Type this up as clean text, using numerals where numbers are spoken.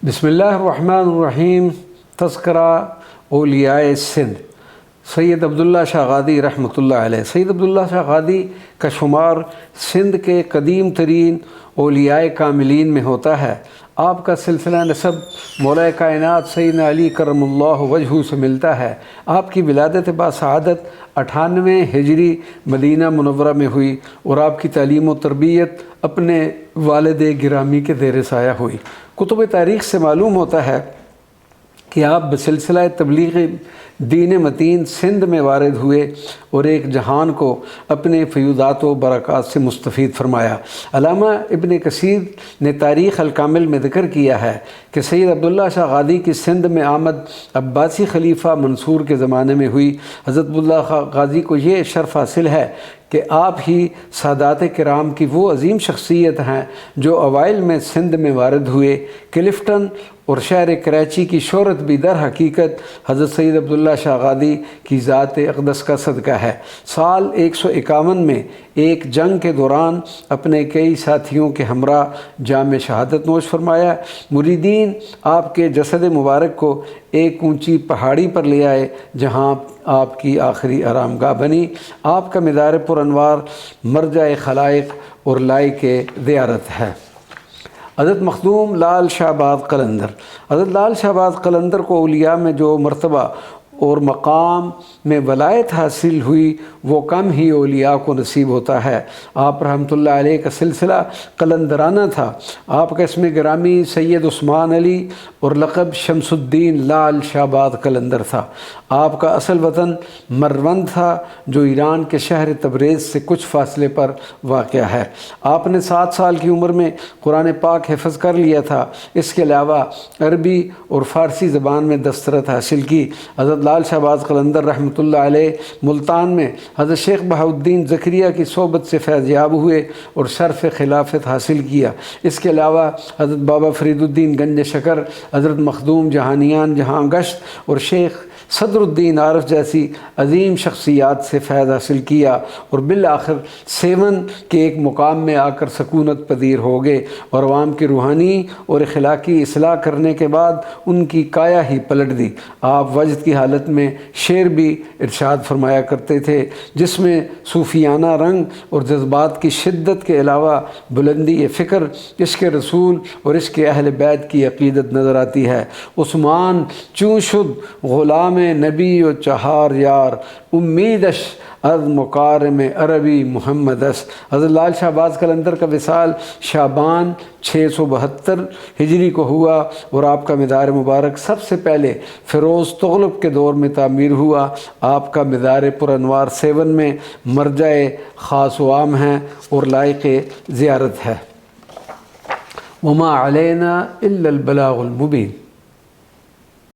بسم اللہ الرحمن الرحیم۔ تذکرہ اولیاء سندھ۔ سید عبداللہ شاہ غادی رحمۃ اللہ علیہ۔ سید عبداللہ شاہ غادی کا شمار سندھ کے قدیم ترین اولیاء کاملین میں ہوتا ہے۔ آپ کا سلسلہ نسب مولا کائنات سیدنا علی کرم اللہ وجہہ سے ملتا ہے۔ آپ کی ولادت باسعادت 98 ہجری مدینہ منورہ میں ہوئی اور آپ کی تعلیم و تربیت اپنے والد گرامی کے زیر سایہ ہوئی۔ کتب تاریخ سے معلوم ہوتا ہے کہ آپ بسلسلہ تبلیغ دین متین سندھ میں وارد ہوئے اور ایک جہان کو اپنے فیوضات و برکات سے مستفید فرمایا۔ علامہ ابن کثیر نے تاریخ الکامل میں ذکر کیا ہے کہ سید عبداللہ شاہ غادی کی سندھ میں آمد عباسی خلیفہ منصور کے زمانے میں ہوئی۔ حضرت عبداللہ شاہ غادی کو یہ شرف حاصل ہے کہ آپ ہی سادات کرام کی وہ عظیم شخصیت ہیں جو اوائل میں سندھ میں وارد ہوئے۔ کلفٹن اور شہر کراچی کی شہرت بھی در حقیقت حضرت سید عبداللہ شاہ غادی کی ذات اقدس کا صدقہ ہے۔ سال 151 میں ایک جنگ کے دوران اپنے کئی ساتھیوں کے ہمراہ جام شہادت نوش فرمایا۔ مریدین آپ کے جسد مبارک کو ایک اونچی پہاڑی پر لے آئے جہاں آپ کی آخری آرام گاہ بنی۔ آپ کا مزار پر انوار مرجع خلائق اور لائق زیارت ہے۔ حضرت مخدوم لال شاہ آباد قلندر۔ حضرت لال شاہ آباد قلندر کو اولیاء میں جو مرتبہ اور مقام میں ولایت حاصل ہوئی وہ کم ہی اولیاء کو نصیب ہوتا ہے۔ آپ رحمۃ اللہ علیہ کا سلسلہ قلندرانہ تھا۔ آپ کا اسم گرامی سید عثمان علی اور لقب شمس الدین لال شاہ آباد قلندر تھا۔ آپ کا اصل وطن مروند تھا جو ایران کے شہر تبریز سے کچھ فاصلے پر واقع ہے۔ آپ نے 7 سال کی عمر میں قرآن پاک حفظ کر لیا تھا۔ اس کے علاوہ عربی اور فارسی زبان میں دسترت حاصل کی۔ حضرت لال شاہ آباد قلندر رحمۃ اللہ علیہ ملتان میں حضرت شیخ بہاؤالدین زکریا کی صحبت سے فیض یاب ہوئے اور شرف خلافت حاصل کیا۔ اس کے علاوہ حضرت بابا فرید الدین گنج شکر، حضرت مخدوم جہانیان جہاں گشت اور شیخ صدر الدین عارف جیسی عظیم شخصیات سے فیض حاصل کیا اور بالآخر سیون کے ایک مقام میں آ کر سکونت پذیر ہو گئے اور عوام کی روحانی اور اخلاقی اصلاح کرنے کے بعد ان کی کایا ہی پلٹ دی۔ آپ وجد کی حالت میں شعر بھی ارشاد فرمایا کرتے تھے جس میں صوفیانہ رنگ اور جذبات کی شدت کے علاوہ بلندی فکر، عشق رسول اور عشق اہل بیت کی عقیدت نظر آتی ہے۔ عثمان چوں شد غلام نبی و چہار یار، امیدش از مکارم عربی محمدس۔ حضرت لال شاہ آباد قلندر کا وصال شعبان 672 ہجری کو ہوا اور آپ کا مزار مبارک سب سے پہلے فیروز تغلب کے دور میں تعمیر ہوا۔ آپ کا مزار پر انوار 7 میں مرجع خاص و عام ہے اور لائق زیارت ہے۔ وما علینا الا البلاغ المبین۔